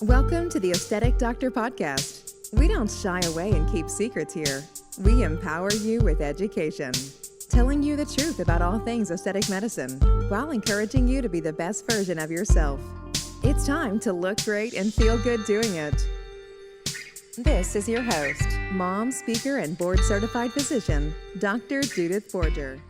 Welcome to the Aesthetic Doctor Podcast. We don't shy away and keep secrets here. We empower you with education, telling you the truth about all things aesthetic medicine while encouraging you to be the best version of yourself. It's time to look great and feel good doing it. This is your host, mom, speaker, and board-certified physician, Dr. Judith Borger.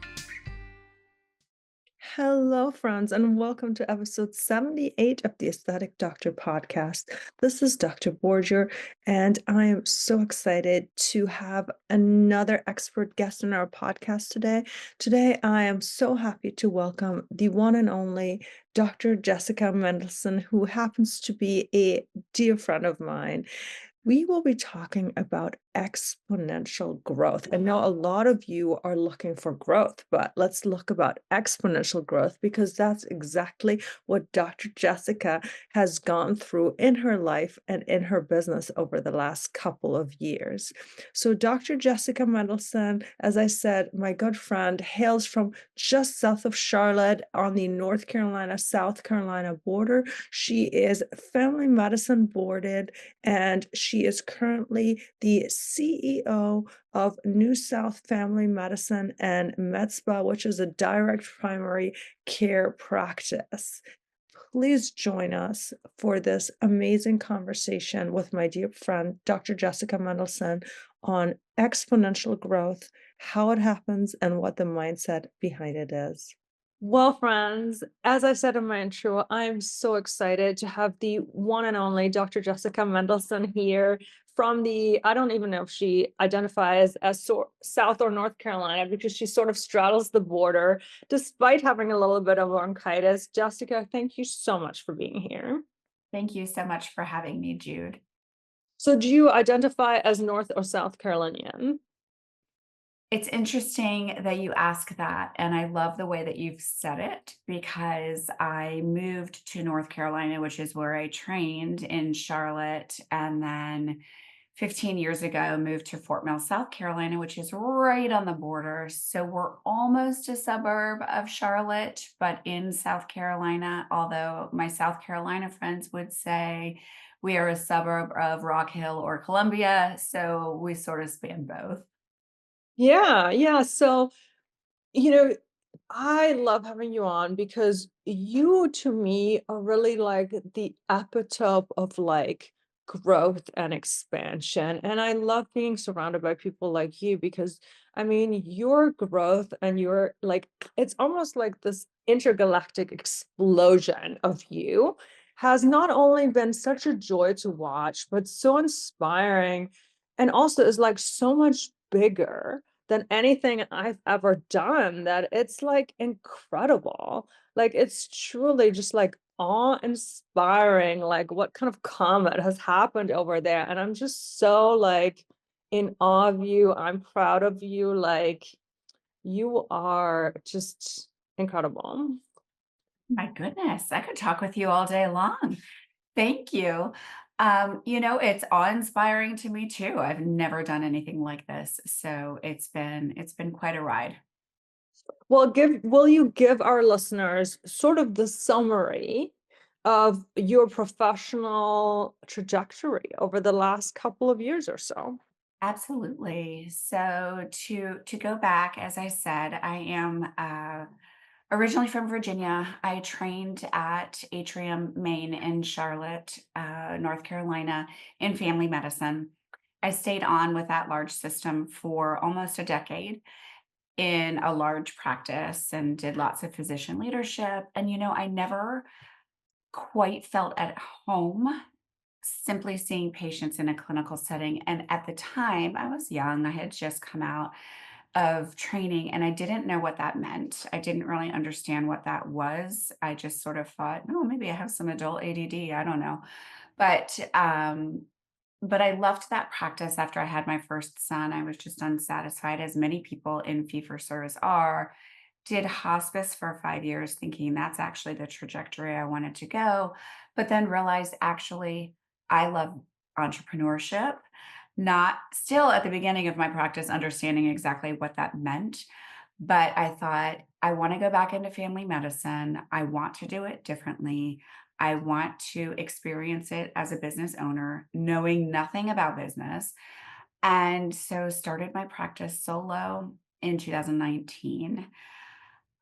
Hello, friends, and welcome to episode 78 of the Aesthetic Doctor Podcast. This is Dr. Borger, and I am so excited to have another expert guest on our podcast today. Today, I am so happy to welcome the one and only Dr. Jessica Mendelsohn, who happens to be a dear friend of mine. We will be talking about exponential growth. I know a lot of you are looking for growth, but let's look about exponential growth because that's exactly what Dr. Jessica has gone through in her life and in her business over the last couple of years. So Dr. Jessica Mendelsohn, as I said, my good friend, hails from just south of Charlotte on the North Carolina-South Carolina border. She is family medicine boarded, and she is currently the CEO of New South Family Medicine and MedSpa, which is a direct primary care practice. Please join us for this amazing conversation with my dear friend, Dr. Jessica Mendelsohn, on exponential growth, how it happens, and what the mindset behind it is. Well, friends, as I said in my intro, I'm so excited to have the one and only Dr. Jessica Mendelsohn here from I don't even know if she identifies as South or North Carolina because she sort of straddles the border despite having a little bit of bronchitis. Jessica, thank you so much for being here. Thank you so much for having me, Jude. So do you identify as North or South Carolinian? It's interesting that you ask that, and I love the way that you've said it because I moved to North Carolina, which is where I trained in Charlotte, and then 15 years ago moved to Fort Mill, South Carolina, which is right on the border. So we're almost a suburb of Charlotte, but in South Carolina, although my South Carolina friends would say we are a suburb of Rock Hill or Columbia, so we sort of span both. Yeah. So, I love having you on because you, to me, are really like the epitome of like growth and expansion. And I love being surrounded by people like you because I mean, your growth and your like, it's almost like this intergalactic explosion of you has not only been such a joy to watch, but so inspiring and also is like so much bigger than anything I've ever done that it's like incredible. Like it's truly just like awe-inspiring, like what kind of comet has happened over there. And I'm just so like in awe of you. I'm proud of you. Like you are just incredible. My goodness, I could talk with you all day long. Thank you. It's awe-inspiring to me too. I've never done anything like this, so it's been quite a ride. Well, will you give our listeners sort of the summary of your professional trajectory over the last couple of years or so? Absolutely. So to go back, as I said, I am originally from Virginia. I trained at Atrium, Maine, in Charlotte, North Carolina, in family medicine. I stayed on with that large system for almost a decade in a large practice and did lots of physician leadership. And, I never quite felt at home simply seeing patients in a clinical setting. And at the time, I was young, I had just come out of training and I didn't know what that meant. I didn't really understand what that was. I just sort of thought, oh, maybe I have some adult ADD. I don't know. But but I left that practice after I had my first son. I was just unsatisfied, as many people in fee for service are. Did hospice for 5 years, thinking that's actually the trajectory I wanted to go, but then realized actually I love entrepreneurship, not still at the beginning of my practice understanding exactly what that meant. But I thought, I want to go back into family medicine. I want to do it differently. I want to experience it as a business owner, knowing nothing about business. And so started my practice solo in 2019.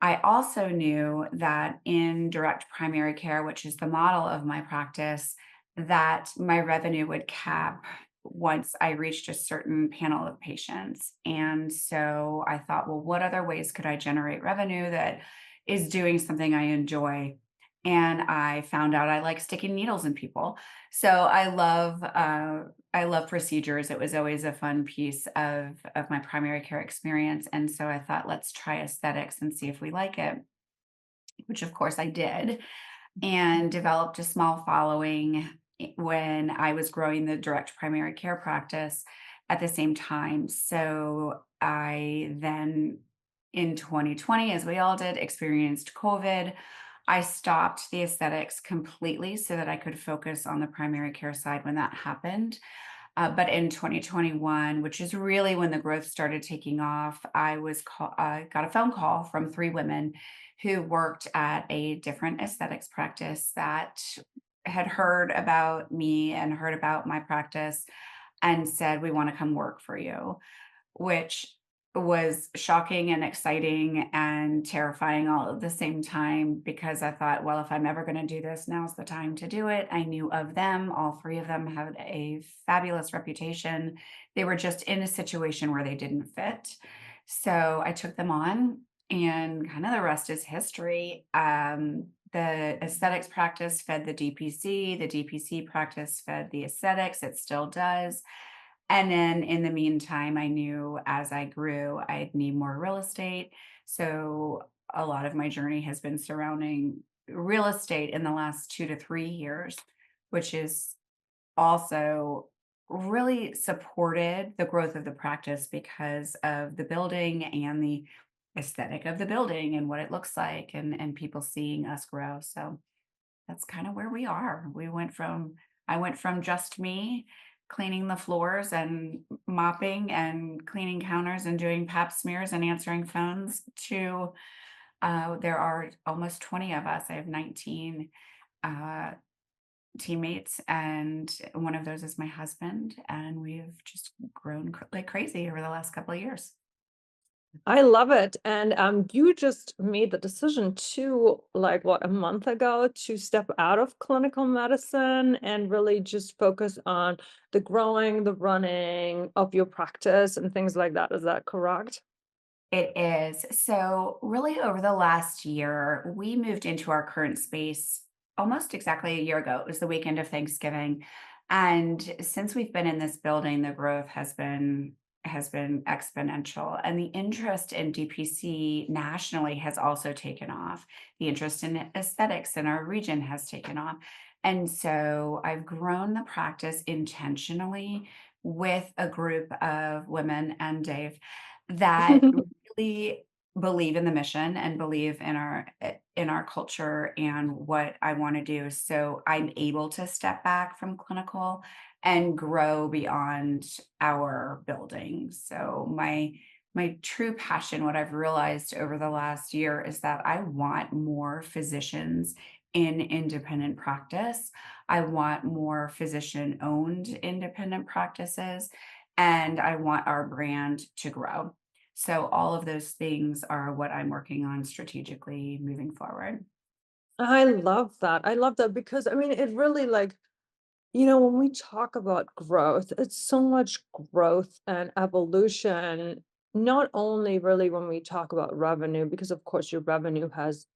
I also knew that in direct primary care, which is the model of my practice, that my revenue would cap once I reached a certain panel of patients. And so I thought, well, what other ways could I generate revenue that is doing something I enjoy? And I found out I like sticking needles in people. So I love procedures. It was always a fun piece of my primary care experience. And so I thought, let's try aesthetics and see if we like it, which of course I did, and developed a small following when I was growing the direct primary care practice at the same time. So I then in 2020, as we all did, experienced COVID. I stopped the aesthetics completely so that I could focus on the primary care side when that happened. But in 2021, which is really when the growth started taking off, I got a phone call from three women who worked at a different aesthetics practice that had heard about me and heard about my practice and said, "We want to come work for you," which was shocking and exciting and terrifying all at the same time because I thought, well, if I'm ever going to do this, now's the time to do it. I knew of them. All three of them had a fabulous reputation. They were just in a situation where they didn't fit. So I took them on, and kind of the rest is history. The aesthetics practice fed the DPC practice fed the aesthetics. It still does. And then in the meantime, I knew as I grew, I'd need more real estate. So a lot of my journey has been surrounding real estate in the last 2 to 3 years, which is also really supported the growth of the practice because of the building and the aesthetic of the building and what it looks like, and people seeing us grow. So that's kind of where we are. I went from just me cleaning the floors and mopping and cleaning counters and doing pap smears and answering phones to there are almost 20 of us. I have 19 uh, teammates, and one of those is my husband. And we've just grown like crazy over the last couple of years. I love it. And you just made the decision to, like, what, a month ago, to step out of clinical medicine and really just focus on the growing, the running of your practice and things like that. Is that correct? It is. So, really, over the last year, we moved into our current space almost exactly a year ago. It was the weekend of Thanksgiving. And since we've been in this building, the growth has been exponential. And the interest in DPC nationally has also taken off. The interest in aesthetics in our region has taken off. And so I've grown the practice intentionally with a group of women and Dave that really believe in the mission and believe in our culture and what I want to do. So I'm able to step back from clinical and grow beyond our building. So my true passion, what I've realized over the last year, is that I want more physicians in independent practice. I want more physician owned independent practices, and I want our brand to grow. So all of those things are what I'm working on strategically moving forward. I love that. I love that because I mean, it really like, when we talk about growth, it's so much growth and evolution, not only really when we talk about revenue, because of course your revenue has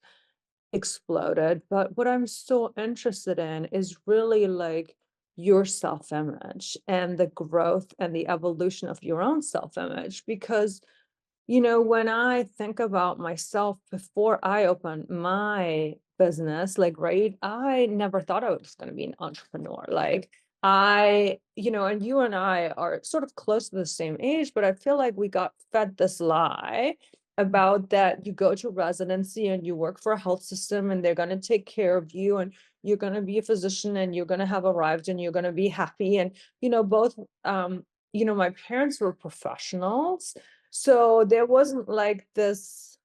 exploded, but what I'm so interested in is really like your self-image and the growth and the evolution of your own self-image. Because when I think about myself before I opened my business, like, right, I never thought I was going to be an entrepreneur. Like, and you and I are sort of close to the same age, but I feel like we got fed this lie about that you go to residency and you work for a health system and they're going to take care of you and you're going to be a physician and you're going to have arrived and you're going to be happy. And, both, my parents were professionals, so there wasn't like this,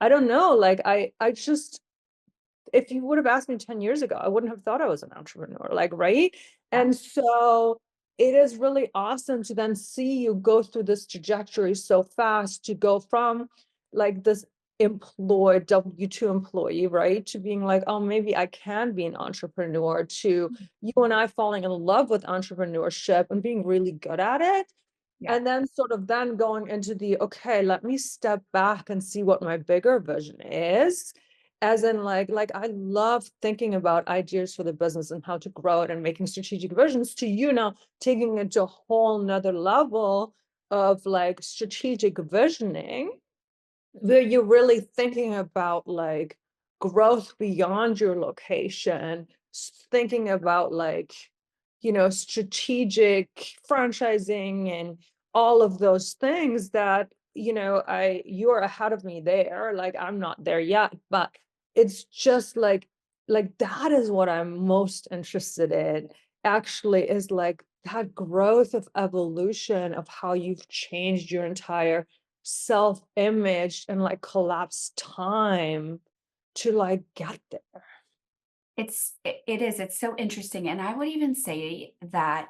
I don't know, like I just if you would have asked me 10 years ago, I wouldn't have thought I was an entrepreneur, like, right? And so it is really awesome to then see you go through this trajectory so fast to go from like this employed W-2 employee, right? To being like, oh, maybe I can be an entrepreneur, to you and I falling in love with entrepreneurship and being really good at it. Yeah. And then sort of then going into the, okay, let me step back and see what my bigger vision is. As in like I love thinking about ideas for the business and how to grow it and making strategic visions, to you now taking it to a whole nother level of like strategic visioning, where you're really thinking about like growth beyond your location, thinking about like, strategic franchising and all of those things that, you're ahead of me there. Like I'm not there yet, but it's just like that is what I'm most interested in, actually, is like that growth of evolution of how you've changed your entire self-image and like collapse time to like get there. It's so interesting. And I would even say that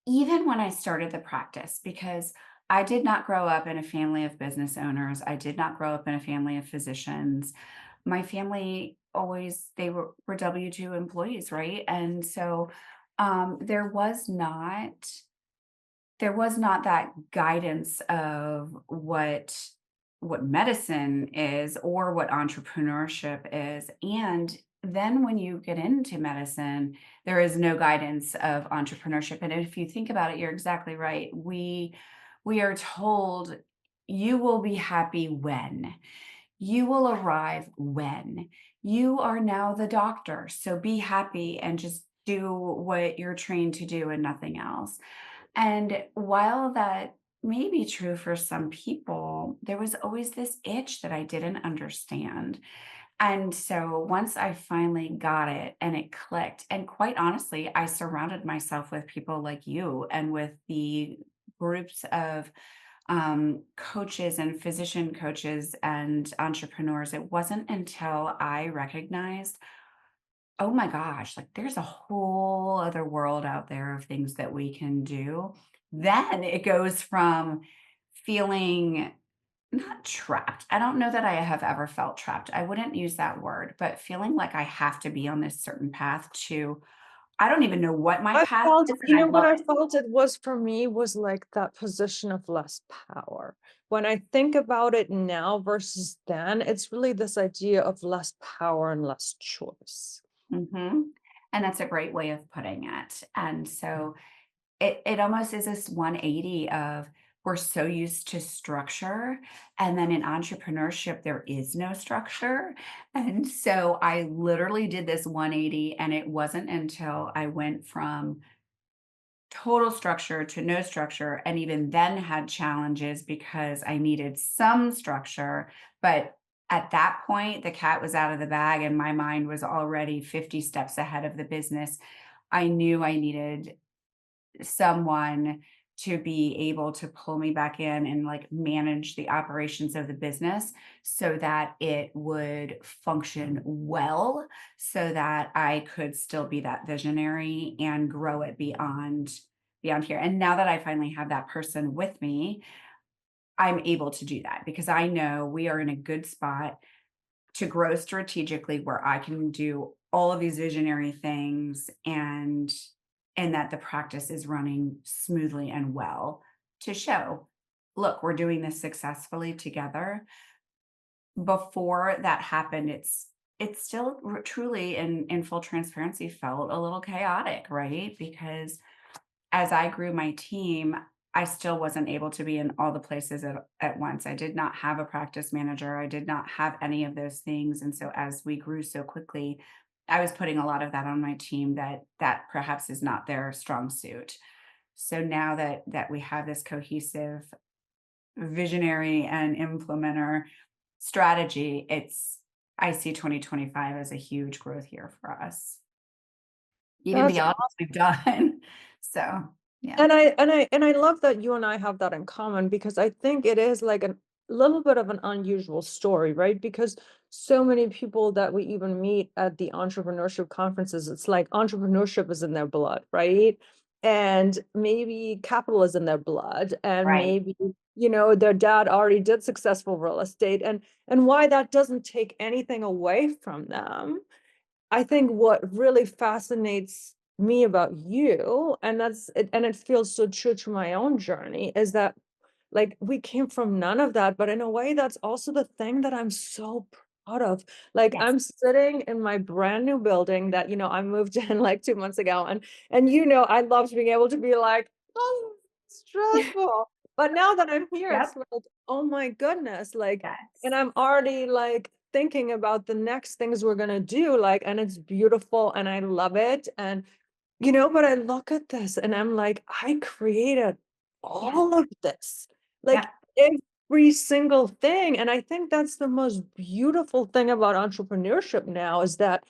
even when I started the practice, because I did not grow up in a family of business owners, I did not grow up in a family of physicians. My family always, were W-2 employees, right? And so there was not that guidance of what medicine is or what entrepreneurship is. And then when you get into medicine, there is no guidance of entrepreneurship. And if you think about it, you're exactly right. We are told you will be happy when you will arrive, when you are now the doctor. So be happy and just do what you're trained to do and nothing else. And while that may be true for some people, there was always this itch that I didn't understand. And so once I finally got it and it clicked, and quite honestly, I surrounded myself with people like you and with the groups of coaches and physician coaches and entrepreneurs. It wasn't until I recognized, oh my gosh, like there's a whole other world out there of things that we can do. Then it goes from feeling not trapped. I don't know that I have ever felt trapped. I wouldn't use that word, but feeling like I have to be on this certain path to, I don't even know what my I path felt, is, and I what love I it. felt it was for me was like that position of less power. When I think about it now versus then, it's really this idea of less power and less choice. Mhm. And that's a great way of putting it. And so it almost is this 180 of, we're so used to structure, and then in entrepreneurship there is no structure. And so I literally did this 180, and it wasn't until I went from total structure to no structure, and even then had challenges because I needed some structure. But at that point, the cat was out of the bag and my mind was already 50 steps ahead of the business. I knew I needed someone to be able to pull me back in and like manage the operations of the business so that it would function well, so that I could still be that visionary and grow it beyond here. And now that I finally have that person with me, I'm able to do that because I know we are in a good spot to grow strategically, where I can do all of these visionary things, and that the practice is running smoothly and well to show, look, we're doing this successfully together. Before that happened, it's still truly in full transparency felt a little chaotic, right? Because as I grew my team, I still wasn't able to be in all the places at once. I did not have a practice manager. I did not have any of those things. And so as we grew so quickly, I was putting a lot of that on my team that perhaps is not their strong suit. So now that we have this cohesive visionary and implementer strategy, I see 2025 as a huge growth year for us, even That's beyond what we've done. So yeah. and I love that you and I have that in common, because I think it is like a little bit of an unusual story, right? Because so many people that we even meet at the entrepreneurship conferences, it's like entrepreneurship is in their blood, right? And maybe capital is in their blood, and Right. maybe, their dad already did successful real estate, and why that doesn't take anything away from them. I think what really fascinates me about you, and it feels so true to my own journey, is that like we came from none of that, but in a way that's also the thing that I'm so proud of. Like Yes. I'm sitting in my brand new building that, I moved in like 2 months ago, and I loved being able to be like, oh, stressful. But now that I'm here, it's Yep. like, oh my goodness, like, and Yes. I'm already like thinking about the next things we're gonna do, like, and it's beautiful and I love it. And but I look at this and I'm like, I created Yes. all of this, like Yep. every single thing. And I think that's the most beautiful thing about entrepreneurship now is that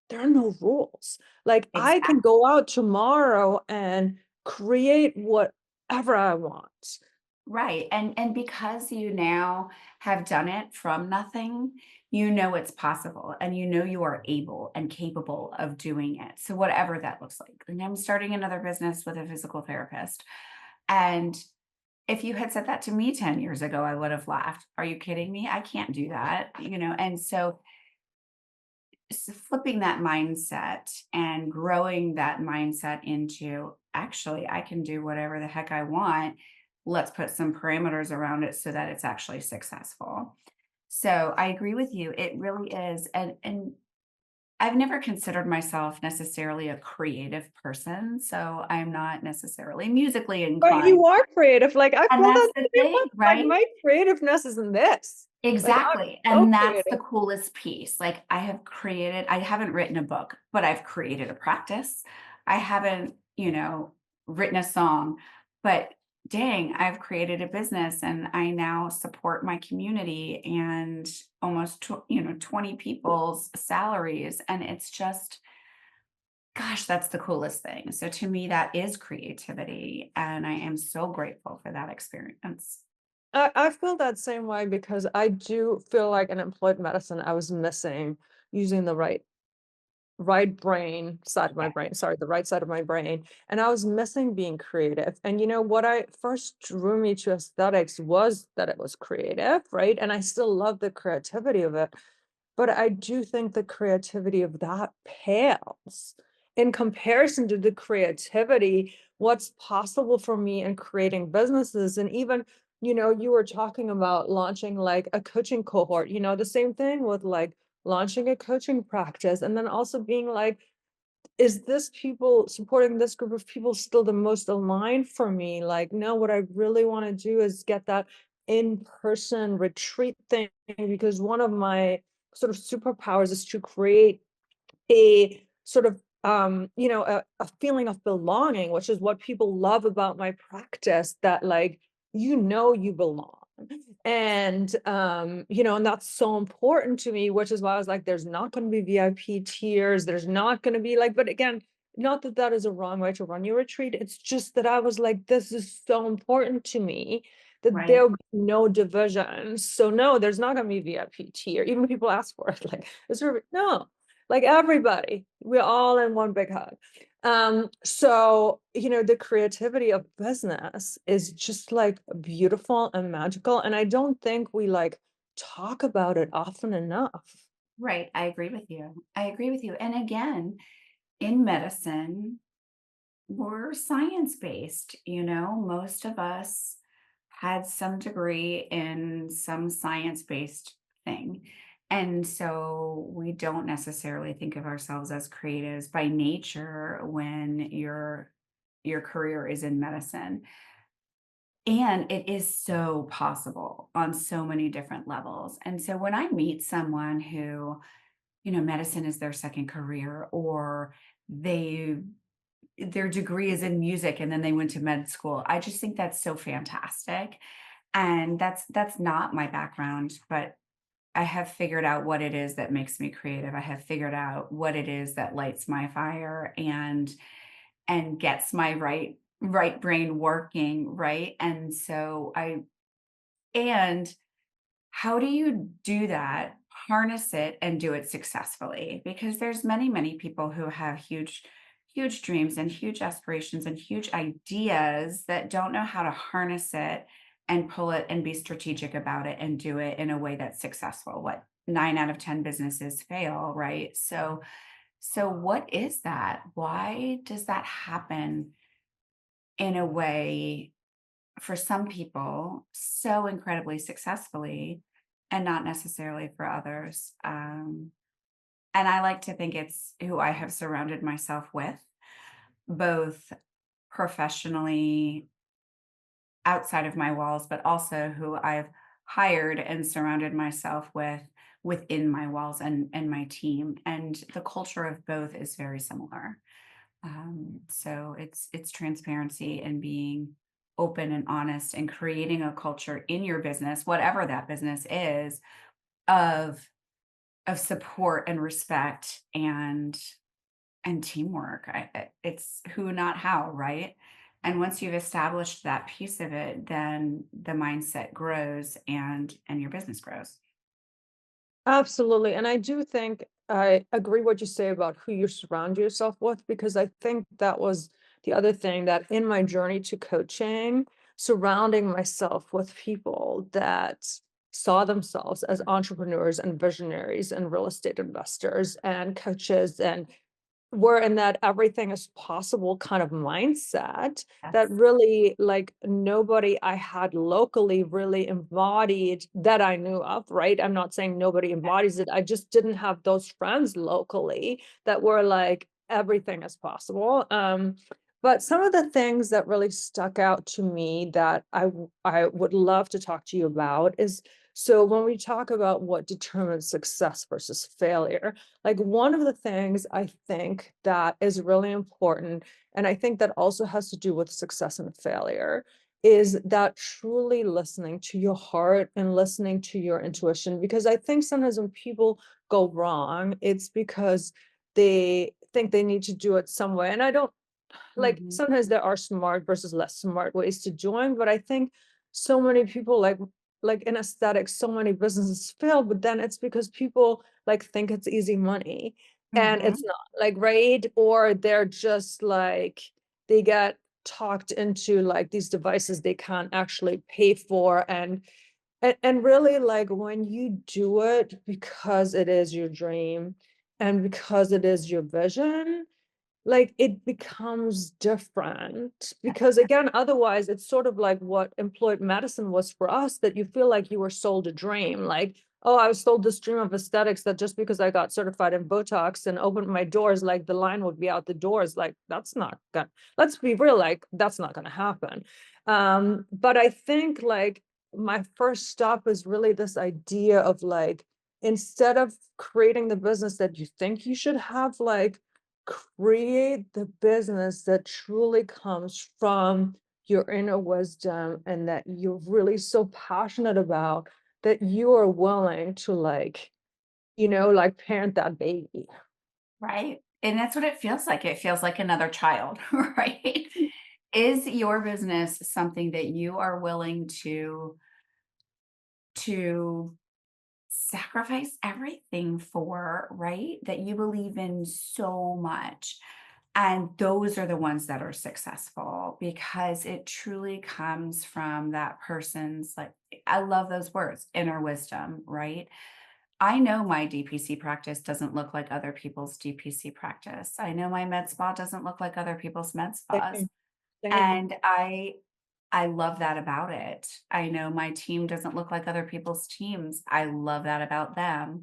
there are no rules. Like I can Exactly. go out tomorrow and create whatever I want. Right. And because you now have done it from nothing, you know it's possible and you know you are able and capable of doing it. So whatever that looks like. And I'm starting another business with a physical therapist. And if you had said that to me 10 years ago, I would have laughed. Are you kidding me? I can't do that, And so flipping that mindset and growing that mindset into actually, I can do whatever the heck I want. Let's put some parameters around it so that it's actually successful. So I agree with you. It really is. And I've never considered myself necessarily a creative person. So I'm not necessarily musically But inclined. you are creative. Like I And feel that's that the too thing, much. Like right? my creativeness is in this. Like I'm Exactly, so and that's the creative. coolest piece, like, I haven't written a book, but I've created a practice. I haven't, written a song, but dang, I've created a business and I now support my community and almost 20 people's salaries, and it's just gosh, that's the coolest thing. So to me, that is creativity, and I am so grateful for that experience. I feel that same way because I do feel like in employed medicine, I was missing using the right brain side of my Yeah, brain, sorry, the right side of my brain. And I was missing being creative. And what I first drew me to aesthetics was that it was creative, right? And I still love the creativity of it. But I do think the creativity of that pales in comparison to the creativity, what's possible for me in creating businesses. And even, you were talking about launching like a coaching cohort, the same thing with like launching a coaching practice. And then also being like, is this people supporting this group of people still the most aligned for me? Like, no, what I really want to do is get that in-person retreat thing because one of my sort of superpowers is to create a sort of a feeling of belonging, which is what people love about my practice, that like you belong. And and that's so important to me, which is why I was like, there's not going to be VIP tiers, there's not going to be like, but again, not that that is a wrong way to run your retreat. It's just that I was like, this is so important to me that right. there'll be no division. So no, there's not going to be VIP tier. Even when people ask for it, like, is there no, like everybody, we're all in one big hug. So, the creativity of business is just like beautiful and magical. And I don't think we like talk about it often enough. Right, I agree with you. I agree with you. And again, in medicine, we're science-based, most of us had some degree in some science-based thing. And so we don't necessarily think of ourselves as creatives by nature when your career is in medicine. And it is so possible on so many different levels. And so when I meet someone who medicine is their second career, or they their degree is in music and then they went to med school. I just think that's so fantastic. And that's not my background, but I have figured out what it is that makes me creative. I have figured out what it is that lights my fire and gets my right brain working, right? And so I and how do you do that harness it and do it successfully, because there's many people who have huge dreams and huge aspirations and huge ideas that don't know how to harness it and pull it and be strategic about it and do it in a way that's successful. What 9 out of 10 businesses fail, right? So what is that? Why does that happen in a way for some people so incredibly successfully and not necessarily for others? And I like to think it's who I have surrounded myself with, both professionally outside of my walls, but also who I've hired and surrounded myself with within my walls and my team. And the culture of both is very similar. So it's transparency and being open and honest and creating a culture in your business, whatever that business is, of support and respect and teamwork. It's who, not how, right? And once you've established that piece of it, then the mindset grows and your business grows. Absolutely. And I do think I agree what you say about who you surround yourself with, because I think that was the other thing that in my journey to coaching, surrounding myself with people that saw themselves as entrepreneurs and visionaries and real estate investors and coaches, and we're in that everything is possible kind of mindset that Yes. really, like, nobody I had locally really embodied that I knew of, right? I'm not saying nobody embodies it. I just didn't have those friends locally that were like, everything is possible. But some of the things that really stuck out to me that I would love to talk to you about is, so when we talk about what determines success versus failure, like, one of the things I think that is really important, and I think that also has to do with success and failure, is that truly listening to your heart and listening to your intuition. Because I think sometimes when people go wrong, it's because they think they need to do it some way. And I don't, like, Mhm. sometimes there are smart versus less smart ways to join, but I think so many people, like in aesthetics, so many businesses fail, but then it's because people like think it's easy money, and it's Mhm. not, like, right? Or they're just like, they get talked into like these devices they can't actually pay for. And really, like, when you do it because it is your dream and because it is your vision, like, it becomes different, because again, otherwise it's sort of like what employed medicine was for us, that you feel like you were sold a dream, like, oh, I was sold this dream of aesthetics, that just because I got certified in Botox and opened my doors, like the line would be out the doors. Like, that's not gonna, let's be real, like, that's not gonna happen. But I think, like, my first stop is really this idea of, like, instead of creating the business that you think you should have, like, create the business that truly comes from your inner wisdom and that you're really so passionate about, that you are willing to, like, like, parent that baby. Right? And that's what it feels like. It feels like another child, right? Is your business something that you are willing to sacrifice everything for, right? That you believe in so much. And those are the ones that are successful, because it truly comes from that person's, like, I love those words, inner wisdom, right? I know my DPC practice doesn't look like other people's DPC practice. I know my med spa doesn't look like other people's med spas. Same, same. And I love that about it. I know my team doesn't look like other people's teams. I love that about them.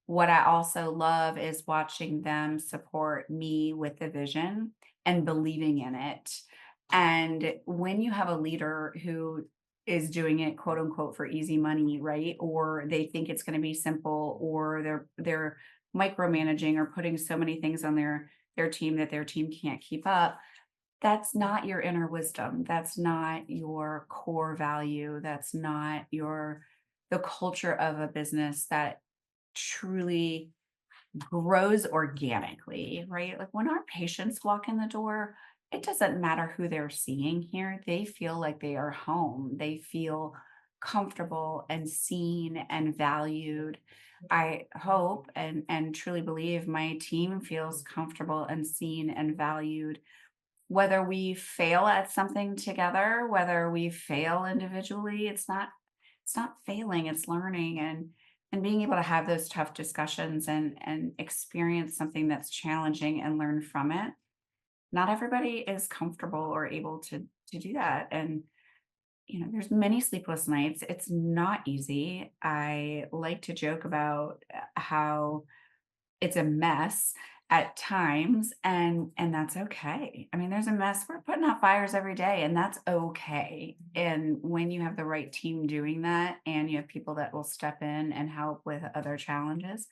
What I also love is watching them support me with the vision and believing in it. And when you have a leader who is doing it, quote unquote, for easy money, right? Or they think it's going to be simple, or they're micromanaging or putting so many things on their team that their team can't keep up. That's not your inner wisdom. That's not your core value. That's not the culture of a business that truly grows organically, right? Like, when our patients walk in the door, it doesn't matter who they're seeing here. They feel like they are home. They feel comfortable and seen and valued. I hope and truly believe my team feels comfortable and seen and valued. Whether we fail at something together, whether we fail individually, it's not failing, it's learning and being able to have those tough discussions and experience something that's challenging and learn from it. Not everybody is comfortable or able to do that. And there's many sleepless nights. It's not easy. I like to joke about how it's a mess at times, and that's okay. I mean, there's a mess. We're putting out fires every day, and that's okay. And when you have the right team doing that and you have people that will step in and help with other challenges,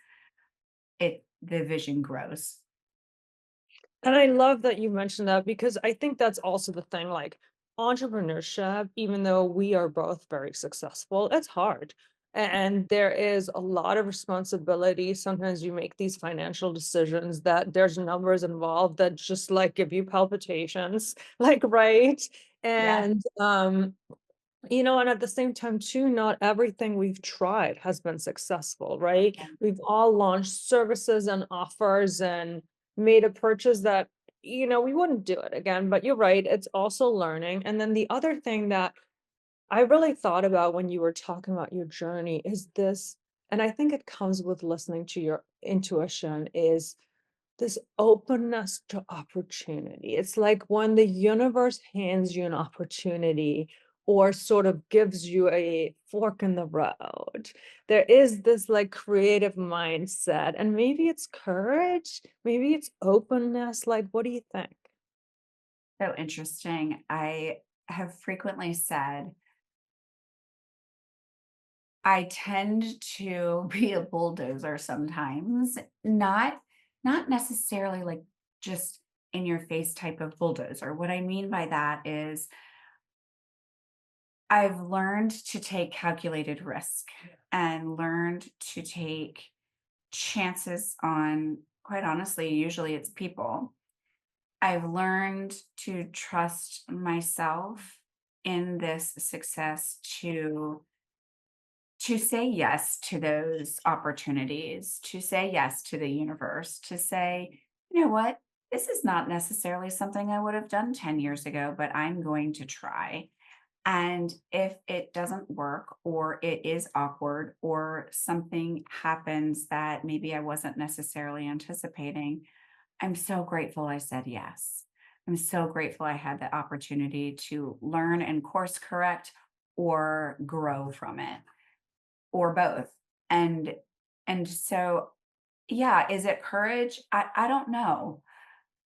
the vision grows. And I love that you mentioned that because I think that's also the thing, like entrepreneurship, even though we are both very successful, it's hard. And there is a lot of responsibility. Sometimes you make these financial decisions that there's numbers involved that just like give you palpitations, like, right? Yeah. And and at the same time too, not everything we've tried has been successful, right? Yeah. We've all launched services and offers and made a purchase that, we wouldn't do it again, but you're right, it's also learning. And then the other thing that I really thought about when you were talking about your journey is this, and I think it comes with listening to your intuition, is this openness to opportunity. It's like when the universe hands you an opportunity or sort of gives you a fork in the road. There is this like creative mindset, and maybe it's courage, maybe it's openness. Like, what do you think? So interesting. I have frequently said I tend to be a bulldozer sometimes, not necessarily like just in your face type of bulldozer. What I mean by that is I've learned to take calculated risk and learned to take chances on, quite honestly, usually it's people. I've learned to trust myself in this success to say yes to those opportunities, to say yes to the universe, to say, you know what, this is not necessarily something I would have done 10 years ago, but I'm going to try. And if it doesn't work, or it is awkward, or something happens that maybe I wasn't necessarily anticipating, I'm so grateful I said yes. I'm so grateful I had the opportunity to learn and course correct or grow from it or both. And and so yeah, is it courage? I don't know.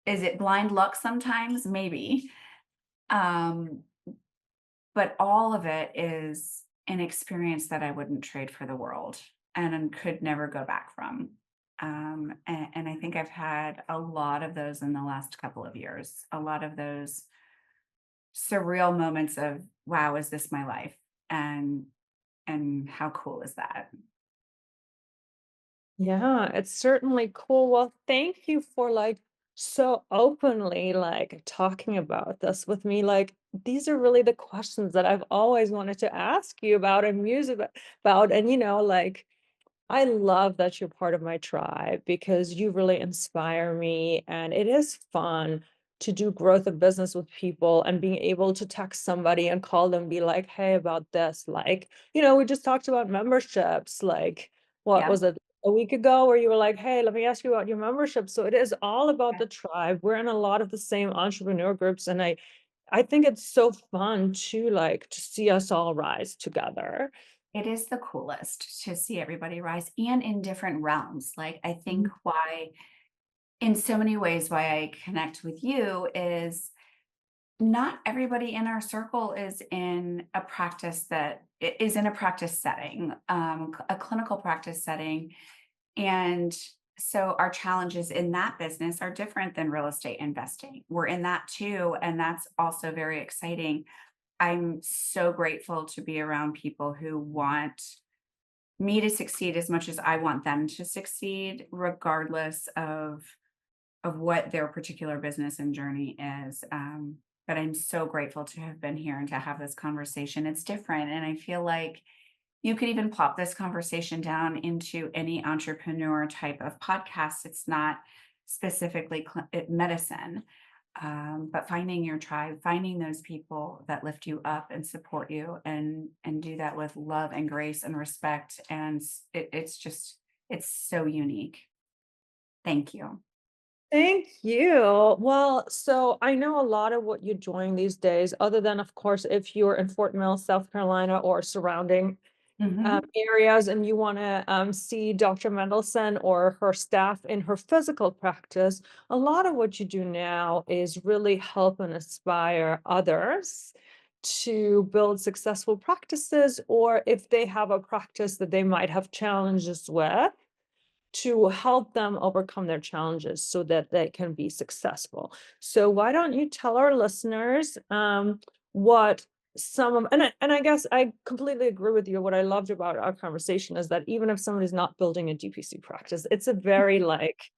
Is it blind luck sometimes? Maybe. Um, but all of it is an experience that I wouldn't trade for the world and could never go back from. And I think I've had a lot of those in the last couple of years, a lot of those surreal moments of, wow, is this my life? And and how cool is that? Yeah, it's certainly cool. Well, thank you for like so openly like talking about this with me. Like these are really the questions that I've always wanted to ask you about and muse about. And like I love that you're part of my tribe because you really inspire me. And it is fun to do growth of business with people and being able to text somebody and call them, be like, hey, about this. Like, we just talked about memberships. Like, what Yeah. was it? A week ago, where you were like, hey, let me ask you about your membership. So it is all about Yeah. the tribe. We're in a lot of the same entrepreneur groups. And I think it's so fun to like to see us all rise together. It is the coolest to see everybody rise and in different realms. Like, I think why, in so many ways, why I connect with you is not everybody in our circle is in a practice is in a practice setting, a clinical practice setting. And so our challenges in that business are different than real estate investing. We're in that too. And that's also very exciting. I'm so grateful to be around people who want me to succeed as much as I want them to succeed, regardless of what their particular business and journey is. But I'm so grateful to have been here and to have this conversation. It's different, and I feel like you could even plop this conversation down into any entrepreneur type of podcast. It's not specifically medicine, but finding your tribe, finding those people that lift you up and support you, and do that with love and grace and respect. And it's so unique. Thank you. Thank you. Well, so I know a lot of what you're doing these days, other than, of course, if you're in Fort Mill, South Carolina, or surrounding Mhm. areas, and you want to see Dr. Mendelsohn or her staff in her physical practice, a lot of what you do now is really help and inspire others to build successful practices, or if they have a practice that they might have challenges with, to help them overcome their challenges so that they can be successful. So why don't you tell our listeners what some of, and I guess I completely agree with you. What I loved about our conversation is that even if somebody's not building a DPC practice, it's a very like,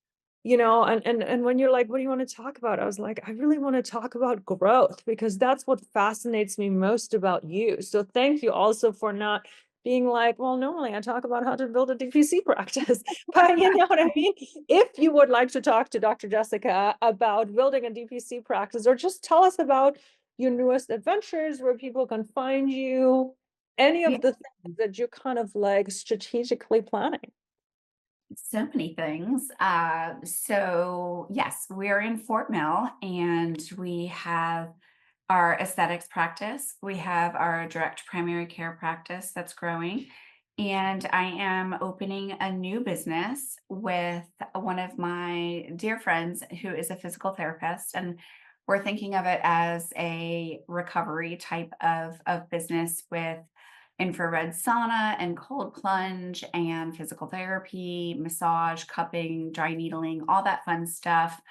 and when you're like, what do you want to talk about? I was like, I really want to talk about growth, because that's what fascinates me most about you. So thank you also for not being like, well, normally I talk about how to build a DPC practice. But you know what I mean? If you would like to talk to Dr. Jessica about building a DPC practice, or just tell us about your newest adventures, where people can find you, any Yeah. of the things that you're kind of like strategically planning. So many things. So yes, we're in Fort Mill, and we have our aesthetics practice. We have our direct primary care practice that's growing. And I am opening a new business with one of my dear friends who is a physical therapist. And we're thinking of it as a recovery type of business, with infrared sauna and cold plunge and physical therapy, massage, cupping, dry needling, all that fun stuff,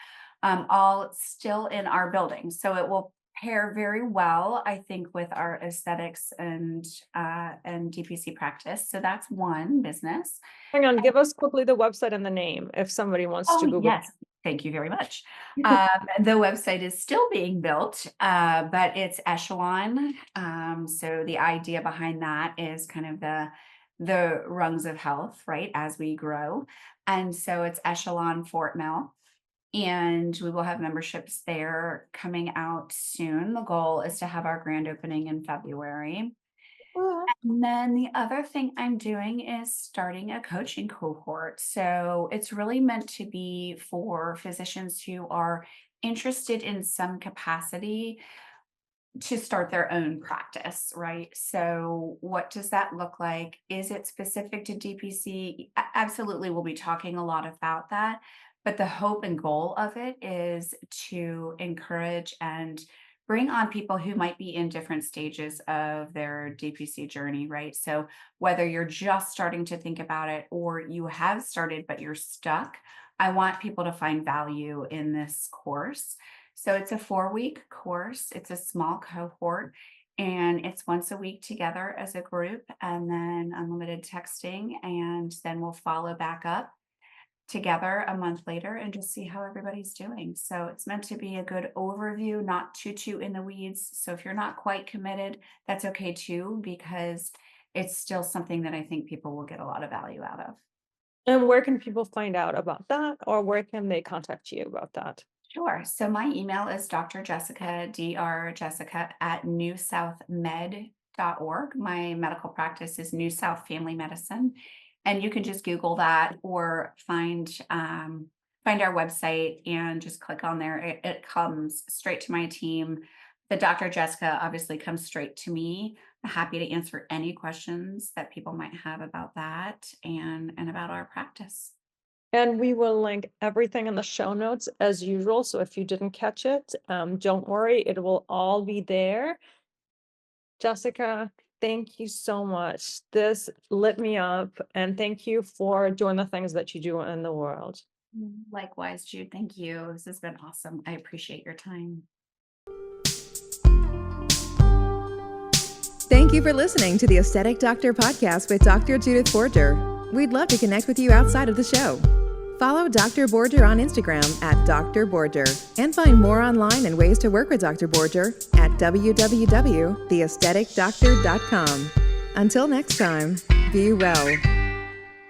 all still in our building. So it will pair very well, I think, with our aesthetics and DPC practice. So that's one business. Hang on, give us quickly the website and the name if somebody wants to Oh, Google. yes. Thank you very much. The website is still being built, but it's Echelon. So the idea behind that is kind of the rungs of health, right, as we grow. And so it's Echelon Fort Mill, and we will have memberships there coming out soon. The goal is to have our grand opening in February. And then the other thing I'm doing is starting a coaching cohort. So it's really meant to be for physicians who are interested in some capacity to start their own practice, right? So what does that look like? Is it specific to DPC? Absolutely, we'll be talking a lot about that. But the hope and goal of it is to encourage and bring on people who might be in different stages of their DPC journey, right? So whether you're just starting to think about it, or you have started but you're stuck, I want people to find value in this course. So it's a 4-week course. It's a small cohort, and it's once a week together as a group, and then unlimited texting. And then we'll follow back up together a month later and just see how everybody's doing. So it's meant to be a good overview, not too in the weeds. So if you're not quite committed, that's okay too, because it's still something that I think people will get a lot of value out of. And where can people find out about that, or where can they contact you about that? Sure. So my email is Dr. Jessica, Dr. Jessica at newsouthmed.org. My medical practice is New South Family Medicine. And you can just Google that, or find our website and just click on there. It comes straight to my team. The Dr. Jessica obviously comes straight to me. I'm happy to answer any questions that people might have about that and about our practice. And we will link everything in the show notes as usual. So if you didn't catch it, don't worry, it will all be there. Jessica, thank you so much. This lit me up, and thank you for doing the things that you do in the world. Likewise, Jude. Thank you. This has been awesome. I appreciate your time. Thank you for listening to the Aesthetic Doctor podcast with Dr. Judith Borger. We'd love to connect with you outside of the show. Follow Dr. Borger on Instagram at Dr. Borger, and find more online and ways to work with Dr. Borger at www.theaestheticdoctor.com. Until next time, be well.